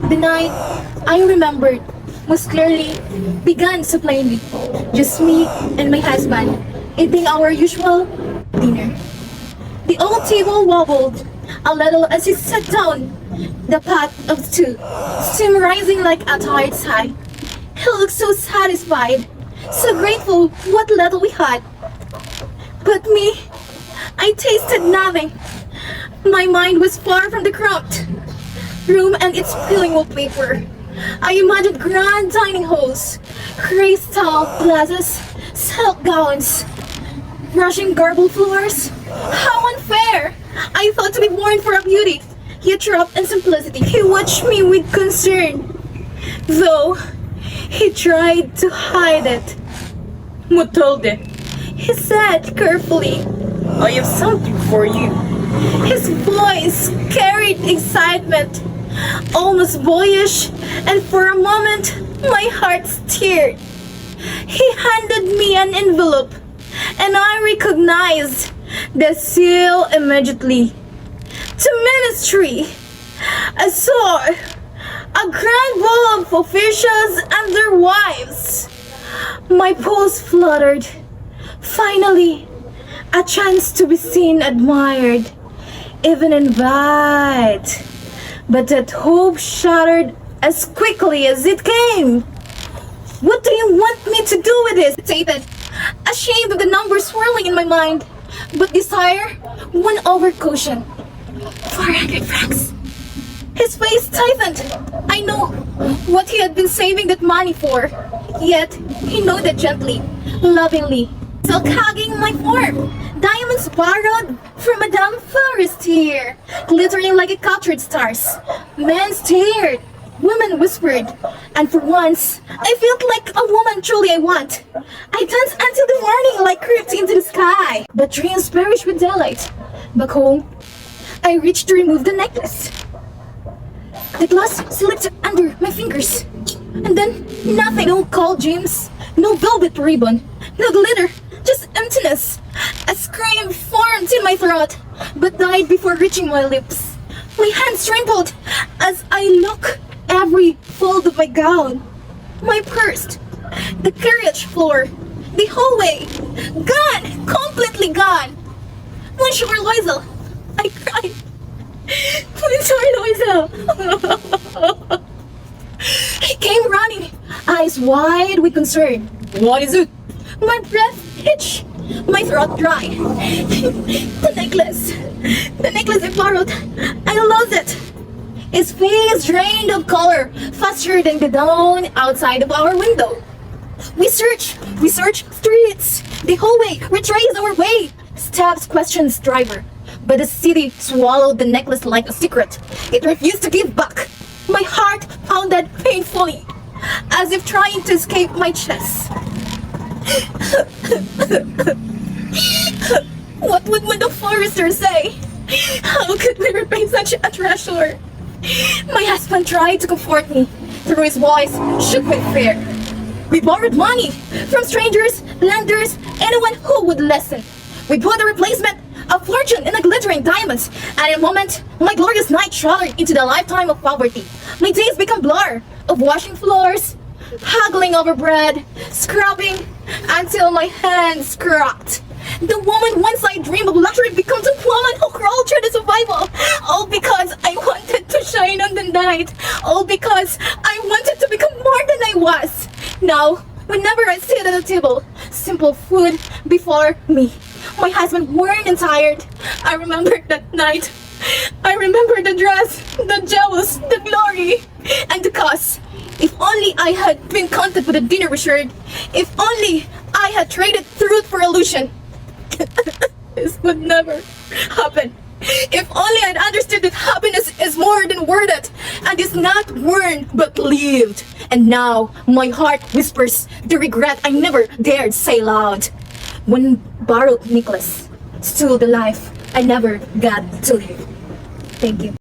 The night I remembered most clearly began so plainly. Just me and my husband eating our usual dinner. The old table wobbled a little as he sat down. The pot of steam rising like a tired sigh. He looked so satisfied, so grateful what little we had. But me, I tasted nothing. My mind was far from the cramped room and its peeling wallpaper. I imagined grand dining halls, crystal glasses, silk gowns, rushing garble floors. How unfair! I thought to be born for a beauty, yet trapped in simplicity. He watched me with concern, though he tried to hide it. Mathilde, He said carefully. I have something for you. His voice carried excitement, almost boyish, and for a moment my heart stirred. He handed me an envelope, and I recognized the seal immediately. To ministry, I saw a grand ball of officials and their wives. My pulse fluttered. Finally, a chance to be seen, admired, even invited. But that hope shattered as quickly as it came. What do you want me to do with this? Stated, ashamed of the numbers swirling in my mind, but desire won over caution. 400 francs. His face tightened. I know what he had been saving that money for. Yet, he nodded gently, lovingly, still hugging my form. Diamonds borrowed from Madame Forestier, glittering like a captured stars. Men stared, women whispered, and for once, I felt like a woman truly I want. I danced until the morning like crept into the sky. But dreams perish with daylight. Back home, I reached to remove the necklace. The glass slipped under my fingers. And then, nothing. No cold dreams, no velvet ribbon, no glitter, just emptiness. A scream formed in my throat, but died before reaching my lips. My hands trembled as I looked every fold of my gown, my purse, the carriage floor, the hallway. Gone! Completely gone! Monsieur Loisel, I cried. Monsieur Loisel! He came running, eyes wide with concern. What is it? My breath hitched, my throat dry. The necklace I borrowed, I lost it. His face drained of color faster than the dawn outside of our window. We searched streets, the hallway, retraced our way. Steps questions driver, but the city swallowed the necklace like a secret. It refused to give back. My heart pounded painfully, as if trying to escape my chest. What would the forester say? How could we repay such a treasure? My husband tried to comfort me, through his voice shook with fear. We borrowed money from strangers, lenders, anyone who would listen. We bought a replacement, a fortune in the glittering diamonds, and in a moment, my glorious night shattered into the lifetime of poverty. My days become blur of washing floors, haggling over bread, scrubbing until my hands cracked. The woman once I dreamed of luxury becomes a woman who crawled through the survival. All because I wanted to shine on the night. All because I wanted to become more than I was. Now, whenever I sit at a table, simple food before me, my husband worn and tired, I remember that night. I remember the dress, the jewels, the glory, and the cost. If only I had been content with the dinner we shared. If only I had traded truth for illusion. This would never happen. If only I'd understood that happiness is more than worth it, and is not earned but lived. And now my heart whispers the regret I never dared say loud. When borrowed necklace stole the life I never got to live. Thank you.